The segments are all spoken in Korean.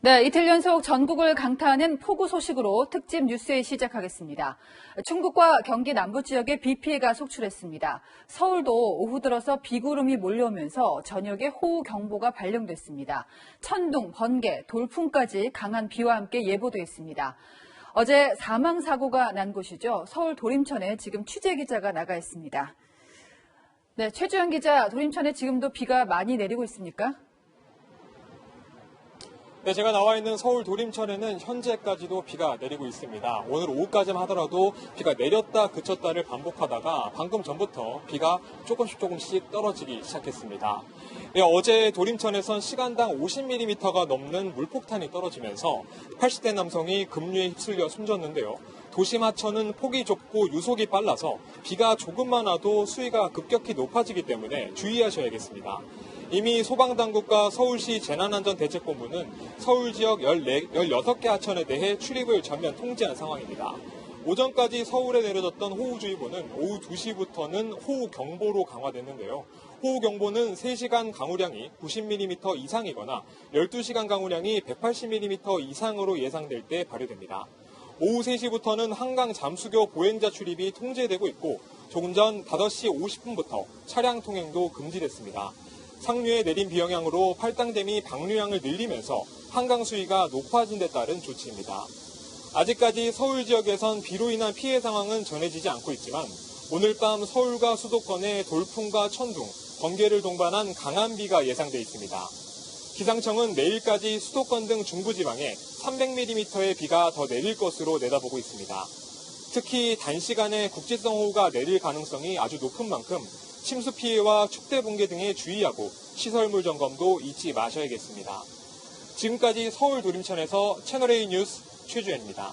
네, 이틀 연속 전국을 강타하는 폭우 소식으로 특집 뉴스에 시작하겠습니다. 충북과 경기 남부 지역에 비 피해가 속출했습니다. 서울도 오후 들어서 비구름이 몰려오면서 저녁에 호우경보가 발령됐습니다. 천둥, 번개, 돌풍까지 강한 비와 함께 예보돼 있습니다. 어제 사망사고가 난 곳이죠. 서울 도림천에 지금 취재기자가 나가 있습니다. 네, 최주영 기자, 도림천에 지금도 비가 많이 내리고 있습니까? 네, 제가 나와 있는 서울 도림천에는 현재까지도 비가 내리고 있습니다. 오늘 오후까지만 하더라도 비가 내렸다 그쳤다를 반복하다가 방금 전부터 비가 조금씩 떨어지기 시작했습니다. 네, 어제 도림천에선 시간당 50mm가 넘는 물폭탄이 떨어지면서 80대 남성이 급류에 휩쓸려 숨졌는데요. 도심 하천은 폭이 좁고 유속이 빨라서 비가 조금만 와도 수위가 급격히 높아지기 때문에 주의하셔야겠습니다. 이미 소방당국과 서울시 재난안전대책본부는 서울 지역 16개 하천에 대해 출입을 전면 통제한 상황입니다. 오전까지 서울에 내려졌던 호우주의보는 오후 2시부터는 호우경보로 강화됐는데요. 호우경보는 3시간 강우량이 90mm 이상이거나 12시간 강우량이 180mm 이상으로 예상될 때 발효됩니다. 오후 3시부터는 한강 잠수교 보행자 출입이 통제되고 있고 조금 전 5시 50분부터 차량 통행도 금지됐습니다. 상류에 내린 비 영향으로 팔당댐이 방류량을 늘리면서 한강 수위가 높아진 데 따른 조치입니다. 아직까지 서울 지역에선 비로 인한 피해 상황은 전해지지 않고 있지만 오늘 밤 서울과 수도권에 돌풍과 천둥, 번개를 동반한 강한 비가 예상돼 있습니다. 기상청은 내일까지 수도권 등 중부지방에 300mm의 비가 더 내릴 것으로 내다보고 있습니다. 특히 단시간에 국지성 호우가 내릴 가능성이 아주 높은 만큼 침수 피해와 축대 붕괴 등에 주의하고 시설물 점검도 잊지 마셔야겠습니다. 지금까지 서울 도림천에서 채널A 뉴스 최주현입니다.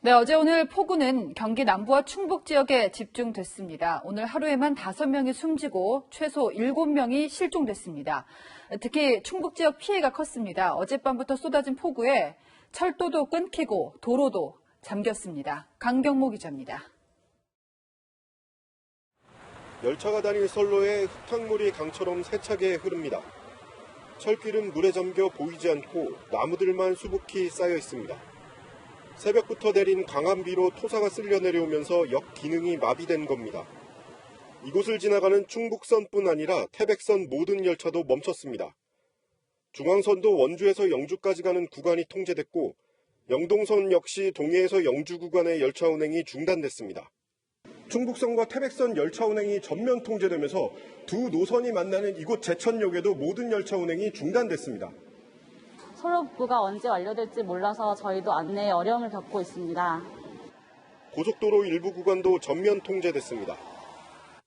네, 어제 오늘 폭우는 경기 남부와 충북 지역에 집중됐습니다. 오늘 하루에만 5명이 숨지고 최소 7명이 실종됐습니다. 특히 충북 지역 피해가 컸습니다. 어젯밤부터 쏟아진 폭우에 철도도 끊기고 도로도 잠겼습니다. 강경모 기자입니다. 열차가 다닐 선로에 흙탕물이 강처럼 세차게 흐릅니다. 철길은 물에 잠겨 보이지 않고 나무들만 수북히 쌓여 있습니다. 새벽부터 내린 강한 비로 토사가 쓸려 내려오면서 역 기능이 마비된 겁니다. 이곳을 지나가는 충북선뿐 아니라 태백선 모든 열차도 멈췄습니다. 중앙선도 원주에서 영주까지 가는 구간이 통제됐고 영동선 역시 동해에서 영주 구간의 열차 운행이 중단됐습니다. 충북선과 태백선 열차 운행이 전면 통제되면서 두 노선이 만나는 이곳 제천역에도 모든 열차 운행이 중단됐습니다. 선로 복구가 언제 완료될지 몰라서 저희도 안내에 어려움을 겪고 있습니다. 고속도로 일부 구간도 전면 통제됐습니다.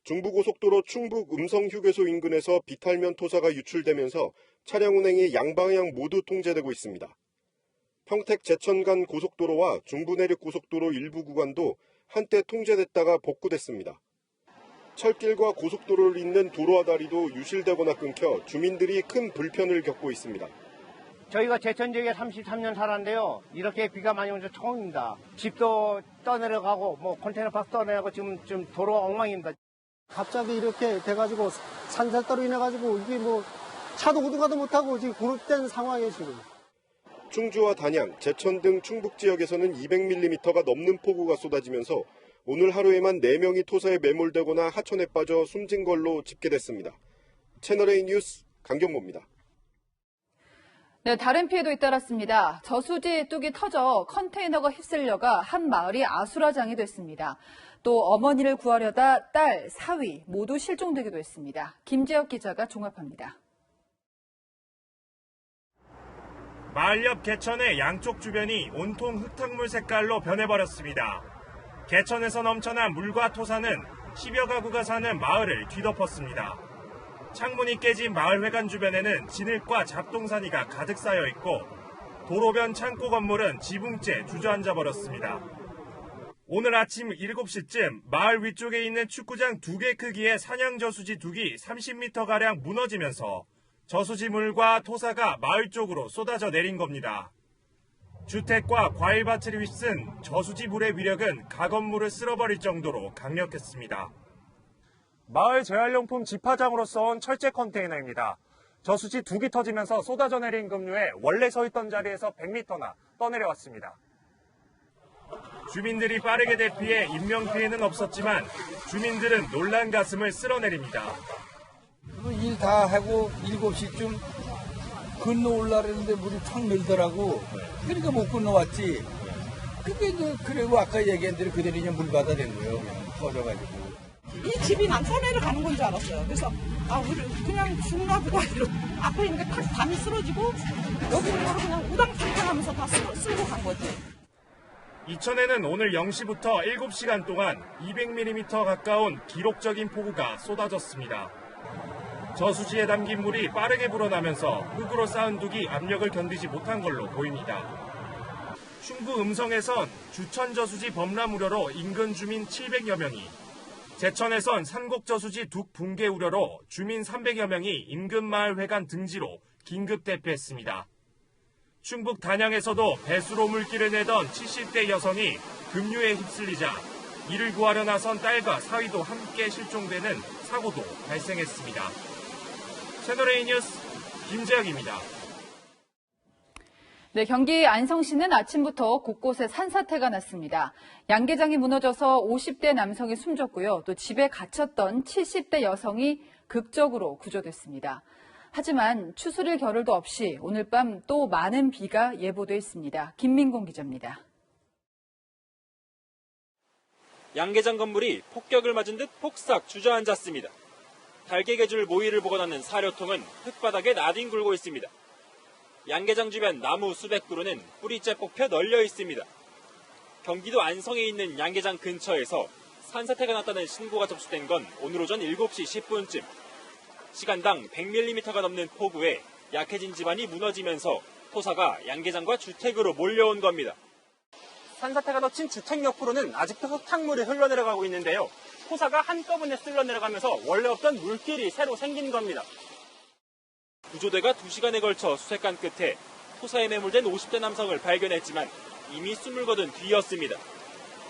중부고속도로 충북 음성휴게소 인근에서 비탈면 토사가 유출되면서 차량 운행이 양방향 모두 통제되고 있습니다. 평택 제천 간 고속도로와 중부내륙고속도로 일부 구간도 한때 통제됐다가 복구됐습니다. 철길과 고속도로를 잇는 도로와 다리도 유실되거나 끊겨 주민들이 큰 불편을 겪고 있습니다. 저희가 제천 지역에 33년 살았는데요. 이렇게 비가 많이 오면서 처음입니다. 집도 떠내려가고 컨테이너 박스 떠내려가고 지금 도로 엉망입니다. 갑자기 이렇게 돼가지고 산살따로 인해가지고 이게 차도 오도가도 못하고 지금 고립된 상황이에요 지금. 충주와 단양, 제천 등 충북 지역에서는 200mm가 넘는 폭우가 쏟아지면서 오늘 하루에만 4명이 토사에 매몰되거나 하천에 빠져 숨진 걸로 집계됐습니다. 채널A 뉴스 강경모입니다. 네, 다른 피해도 잇따랐습니다. 저수지 뚝이 터져 컨테이너가 휩쓸려가 한 마을이 아수라장이 됐습니다. 또 어머니를 구하려다 딸, 사위 모두 실종되기도 했습니다. 김재혁 기자가 종합합니다. 마을 옆 개천의 양쪽 주변이 온통 흙탕물 색깔로 변해버렸습니다. 개천에서 넘쳐난 물과 토사는 10여 가구가 사는 마을을 뒤덮었습니다. 창문이 깨진 마을회관 주변에는 진흙과 잡동사니가 가득 쌓여 있고 도로변 창고 건물은 지붕째 주저앉아 버렸습니다. 오늘 아침 7시쯤 마을 위쪽에 있는 축구장 2개 크기의 산양저수지 둑이 30m가량 무너지면서 저수지물과 토사가 마을 쪽으로 쏟아져 내린 겁니다. 주택과 과일밭을 휩쓴 저수지물의 위력은 가건물을 쓸어버릴 정도로 강력했습니다. 마을 재활용품 집화장으로 써온 철제 컨테이너입니다. 저수지 둑이 터지면서 쏟아져 내린 급류에 원래 서 있던 자리에서 100m나 떠내려왔습니다. 주민들이 빠르게 대피해 인명피해는 없었지만 주민들은 놀란 가슴을 쓸어내립니다. 일 다 하고 7시쯤 건너올라 그랬는데 물이 탁 밀더라고. 그러니까 못 건너왔지. 그게 이제 그리고 아까 얘기한 대로 그대로 그냥 물바다 된 거예요. 그냥 터져가지고. 이 집이 난 산에를 가는 건 줄 알았어요. 그래서 우리 그냥 죽나 보다 이러고 앞에 있는 게 탁 담이 쓰러지고 여기 있는 거를 그냥 우당탕탕하면서 다 쓸고 간 거지. 이천에는 오늘 0시부터 7시간 동안 200mm 가까운 기록적인 폭우가 쏟아졌습니다. 저수지에 담긴 물이 빠르게 불어나면서 흙으로 쌓은 둑이 압력을 견디지 못한 걸로 보입니다. 충북 음성에선 주천저수지 범람 우려로 인근 주민 700여 명이, 제천에선 산곡저수지 둑 붕괴 우려로 주민 300여 명이 인근 마을 회관 등지로 긴급 대피했습니다. 충북 단양에서도 배수로 물길을 내던 70대 여성이 급류에 휩쓸리자 이를 구하려 나선 딸과 사위도 함께 실종되는 사고도 발생했습니다. 채널A 뉴스 김재혁입니다. 네, 경기 안성시는 아침부터 곳곳에 산사태가 났습니다. 양계장이 무너져서 50대 남성이 숨졌고요. 또 집에 갇혔던 70대 여성이 극적으로 구조됐습니다. 하지만 추스릴 겨를도 없이 오늘 밤 또 많은 비가 예보돼 있습니다. 김민공 기자입니다. 양계장 건물이 폭격을 맞은 듯 폭삭 주저앉았습니다. 달개개줄 모이를 보고 나는 사료통은 흙바닥에 나뒹굴고 있습니다. 양계장 주변 나무 수백 그루는 뿌리째 뽑혀 널려 있습니다. 경기도 안성에 있는 양계장 근처에서 산사태가 났다는 신고가 접수된 건 오늘 오전 7시 10분쯤. 시간당 100mm가 넘는 폭우에 약해진 집안이 무너지면서 토사가 양계장과 주택으로 몰려온 겁니다. 산사태가 덮친 주택 옆으로는 아직도 흙탕물이 흘러내려가고 있는데요. 토사가 한꺼번에 쓸려내려가면서 원래 없던 물길이 새로 생긴 겁니다. 구조대가 2시간에 걸쳐 수색한 끝에 토사에 매몰된 50대 남성을 발견했지만 이미 숨을 거둔 뒤였습니다.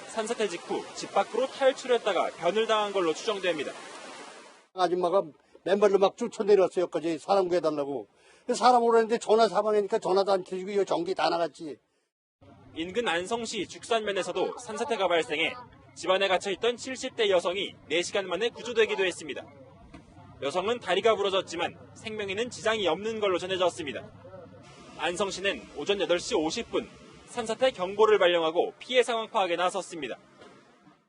산사태 직후 집 밖으로 탈출했다가 변을 당한 걸로 추정됩니다. 아줌마가 맨발로 막 쫓아내렸어요. 여기까지 사람 구해달라고. 사람 오라는데 전화 사방이니까 전화도 안 켜지고 전기 다 나갔지. 인근 안성시 죽산면에서도 산사태가 발생해 집안에 갇혀있던 70대 여성이 4시간 만에 구조되기도 했습니다. 여성은 다리가 부러졌지만 생명에는 지장이 없는 걸로 전해졌습니다. 안성시는 오전 8시 50분 산사태 경보를 발령하고 피해 상황 파악에 나섰습니다.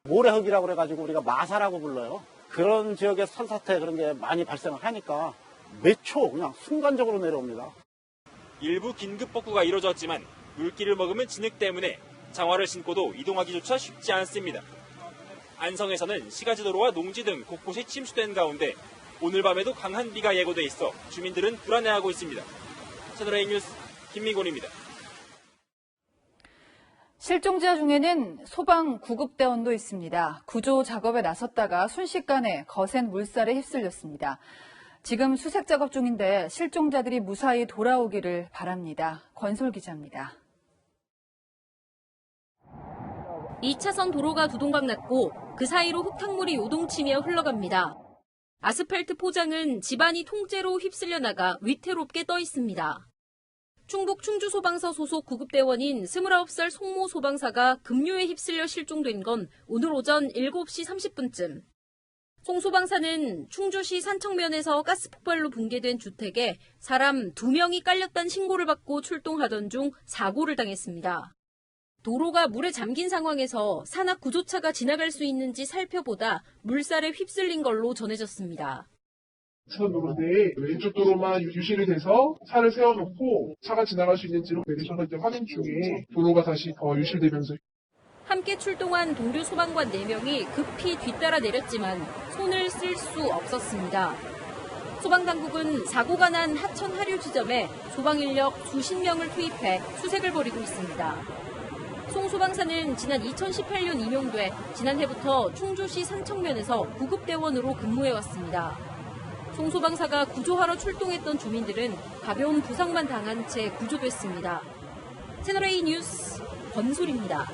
모래흙이라고 그래가지고 우리가 마사라고 불러요. 그런 지역에 산사태 그런 게 많이 발생을 하니까 몇 초 그냥 순간적으로 내려옵니다. 일부 긴급 복구가 이루어졌지만 물기를 머금은 진흙 때문에 장화를 신고도 이동하기조차 쉽지 않습니다. 안성에서는 시가지도로와 농지 등 곳곳이 침수된 가운데 오늘 밤에도 강한 비가 예고돼 있어 주민들은 불안해하고 있습니다. 채널A 뉴스 김민곤입니다. 실종자 중에는 소방 구급대원도 있습니다. 구조 작업에 나섰다가 순식간에 거센 물살에 휩쓸렸습니다. 지금 수색 작업 중인데 실종자들이 무사히 돌아오기를 바랍니다. 권솔 기자입니다. 2차선 도로가 두동강 났고 그 사이로 흙탕물이 요동치며 흘러갑니다. 아스팔트 포장은 집안이 통째로 휩쓸려 나가 위태롭게 떠 있습니다. 충북 충주소방서 소속 구급대원인 29살 송모 소방사가 급류에 휩쓸려 실종된 건 오늘 오전 7시 30분쯤. 송 소방사는 충주시 산청면에서 가스 폭발로 붕괴된 주택에 사람 2명이 깔렸다는 신고를 받고 출동하던 중 사고를 당했습니다. 도로가 물에 잠긴 상황에서 산악 구조차가 지나갈 수 있는지 살펴보다 물살에 휩쓸린 걸로 전해졌습니다. 차선도로인데 왼쪽 도로만 유실이 돼서 차를 세워놓고 차가 지나갈 수 있는지로 내리셔서 이제 확인 중에 도로가 다시 더 유실되면서 함께 출동한 동료 소방관 4명이 급히 뒤따라 내렸지만 손을 쓸 수 없었습니다. 소방당국은 사고가 난 하천 하류 지점에 소방 인력 수십 명을 투입해 수색을 벌이고 있습니다. 송 소방사는 지난 2018년 임용돼 지난해부터 충주시 산청면에서 구급대원으로 근무해왔습니다. 송 소방사가 구조하러 출동했던 주민들은 가벼운 부상만 당한 채 구조됐습니다. 채널A 뉴스 권솔입니다.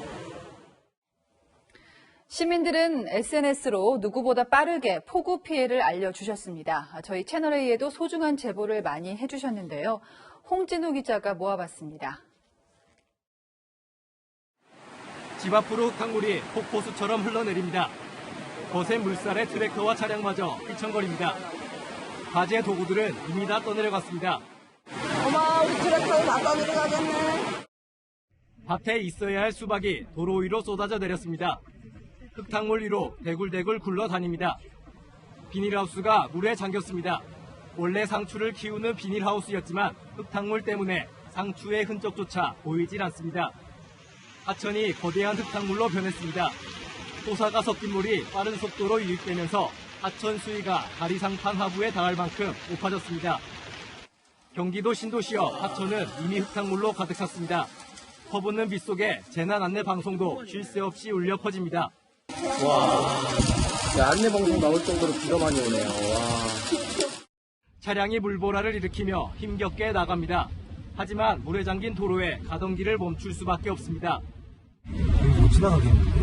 시민들은 SNS로 누구보다 빠르게 폭우 피해를 알려주셨습니다. 저희 채널A에도 소중한 제보를 많이 해주셨는데요. 홍진우 기자가 모아봤습니다. 집 앞으로 흙탕물이 폭포수처럼 흘러내립니다. 거센 물살에 트랙터와 차량마저 휘청거립니다. 가지의 도구들은 이미 다 떠내려갔습니다. 어머, 우리 트랙터에 다 떠내려가겠네. 밭에 있어야 할 수박이 도로 위로 쏟아져 내렸습니다. 흙탕물 위로 대굴대굴 굴러다닙니다. 비닐하우스가 물에 잠겼습니다. 원래 상추를 키우는 비닐하우스였지만 흙탕물 때문에 상추의 흔적조차 보이질 않습니다. 하천이 거대한 흙탕물로 변했습니다. 토사가 섞인 물이 빠른 속도로 유입되면서 하천 수위가 다리 상판 하부에 닿을 만큼 높아졌습니다. 경기도 신도시여 하천은 이미 흙탕물로 가득 찼습니다. 퍼붓는 빗속에 재난 안내 방송도 쉴 새 없이 울려 퍼집니다. 와, 안내 방송 나올 정도로 비가 많이 오네요. 와. 차량이 물보라를 일으키며 힘겹게 나갑니다. 하지만 물에 잠긴 도로에 가던 길을 멈출 수밖에 없습니다. 못 지나가겠는데?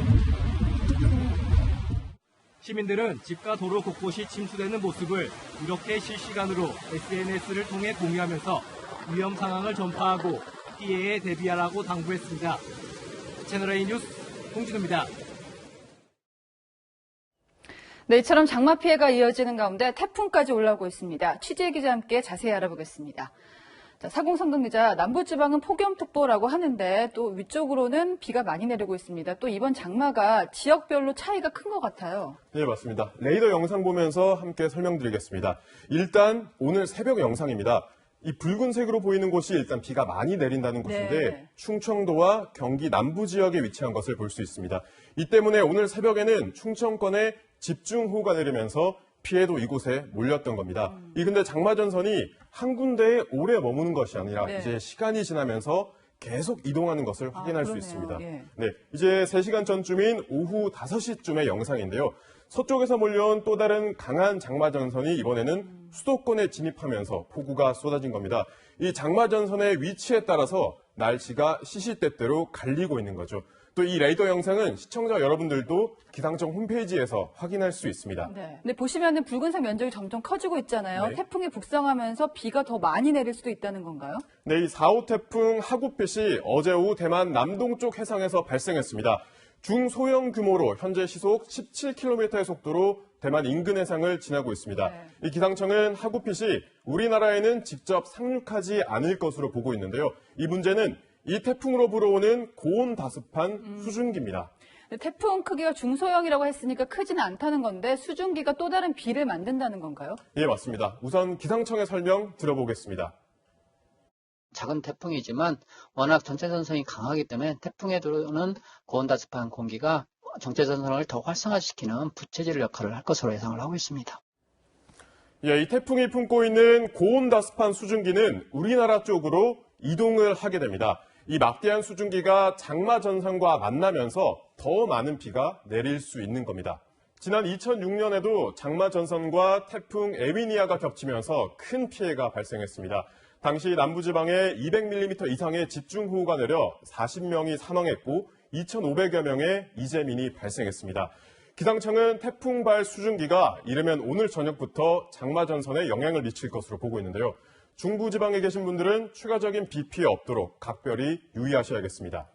시민들은 집과 도로 곳곳이 침수되는 모습을 이렇게 실시간으로 SNS를 통해 공유하면서 위험 상황을 전파하고 피해에 대비하라고 당부했습니다. 채널A 뉴스 홍진우입니다. 네, 이처럼 장마 피해가 이어지는 가운데 태풍까지 올라오고 있습니다. 취재 기자와 함께 자세히 알아보겠습니다. 자, 사공성근 기자, 남부지방은 폭염특보라고 하는데 또 위쪽으로는 비가 많이 내리고 있습니다. 또 이번 장마가 지역별로 차이가 큰 것 같아요. 네, 맞습니다. 레이더 영상 보면서 함께 설명드리겠습니다. 일단 오늘 새벽 영상입니다. 이 붉은색으로 보이는 곳이 일단 비가 많이 내린다는 곳인데 네. 충청도와 경기 남부 지역에 위치한 것을 볼 수 있습니다. 이 때문에 오늘 새벽에는 충청권에 집중호우가 내리면서 피해도 이곳에 몰렸던 겁니다. 이 근데 장마 전선이 한 군데에 오래 머무는 것이 아니라 네. 이제 시간이 지나면서 계속 이동하는 것을 확인할 수 그러네요. 있습니다. 예. 네, 이제 3시간 전쯤인 오후 5시쯤의 영상인데요. 서쪽에서 몰려온 또 다른 강한 장마 전선이 이번에는 수도권에 진입하면서 폭우가 쏟아진 겁니다. 이 장마 전선의 위치에 따라서 날씨가 시시때때로 갈리고 있는 거죠. 또 이 레이더 영상은 시청자 여러분들도 기상청 홈페이지에서 확인할 수 있습니다. 네. 근데 보시면은 붉은색 면적이 점점 커지고 있잖아요. 네. 태풍이 북상하면서 비가 더 많이 내릴 수도 있다는 건가요? 네, 이 4호 태풍 하구핏이 어제 오후 대만 남동쪽 해상에서 발생했습니다. 중소형 규모로 현재 시속 17km의 속도로 대만 인근 해상을 지나고 있습니다. 네. 이 기상청은 하구핏이 우리나라에는 직접 상륙하지 않을 것으로 보고 있는데요. 이 문제는 이 태풍으로 불어오는 고온다습한 수증기입니다. 태풍 크기가 중소형이라고 했으니까 크지는 않다는 건데 수증기가 또 다른 비를 만든다는 건가요? 예, 맞습니다. 우선 기상청의 설명 들어보겠습니다. 작은 태풍이지만 워낙 전체전선이 강하기 때문에 태풍에 들어오는 고온다습한 공기가 정체전선을 더 활성화시키는 부채질 역할을 할 것으로 예상을 하고 있습니다. 예, 이 태풍이 품고 있는 고온다습한 수증기는 우리나라 쪽으로 이동을 하게 됩니다. 이 막대한 수증기가 장마 전선과 만나면서 더 많은 비가 내릴 수 있는 겁니다. 지난 2006년에도 장마 전선과 태풍 에미니아가 겹치면서 큰 피해가 발생했습니다. 당시 남부지방에 200mm 이상의 집중호우가 내려 40명이 사망했고 2,500여 명의 이재민이 발생했습니다. 기상청은 태풍발 수증기가 이르면 오늘 저녁부터 장마 전선에 영향을 미칠 것으로 보고 있는데요. 중부지방에 계신 분들은 추가적인 비 피해 없도록 각별히 유의하셔야겠습니다.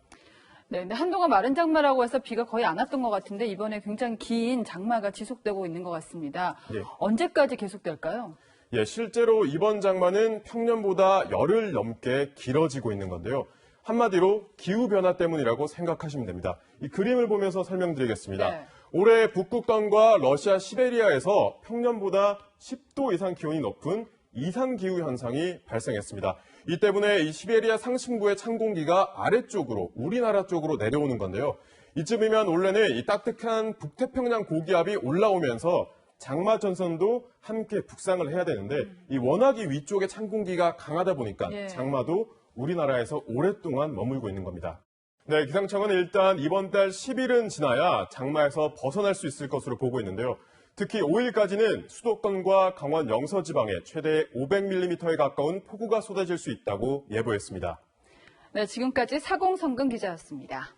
네, 근데 한동안 마른 장마라고 해서 비가 거의 안 왔던 것 같은데 이번에 굉장히 긴 장마가 지속되고 있는 것 같습니다. 네. 언제까지 계속될까요? 예, 실제로 이번 장마는 평년보다 열흘 넘게 길어지고 있는 건데요. 한마디로 기후변화 때문이라고 생각하시면 됩니다. 이 그림을 보면서 설명드리겠습니다. 네. 올해 북극권과 러시아 시베리아에서 평년보다 10도 이상 기온이 높은 이상기후 현상이 발생했습니다. 이 때문에 이 시베리아 상층부의 찬 공기가 아래쪽으로 우리나라 쪽으로 내려오는 건데요. 이쯤이면 원래는 이 따뜻한 북태평양 고기압이 올라오면서 장마 전선도 함께 북상을 해야 되는데 이 워낙에 위쪽에 찬 공기가 강하다 보니까 예. 장마도 우리나라에서 오랫동안 머물고 있는 겁니다. 네, 기상청은 일단 이번 달 10일은 지나야 장마에서 벗어날 수 있을 것으로 보고 있는데요. 특히 5일까지는 수도권과 강원 영서 지방에 최대 500mm에 가까운 폭우가 쏟아질 수 있다고 예보했습니다. 네, 지금까지 사공성근 기자였습니다.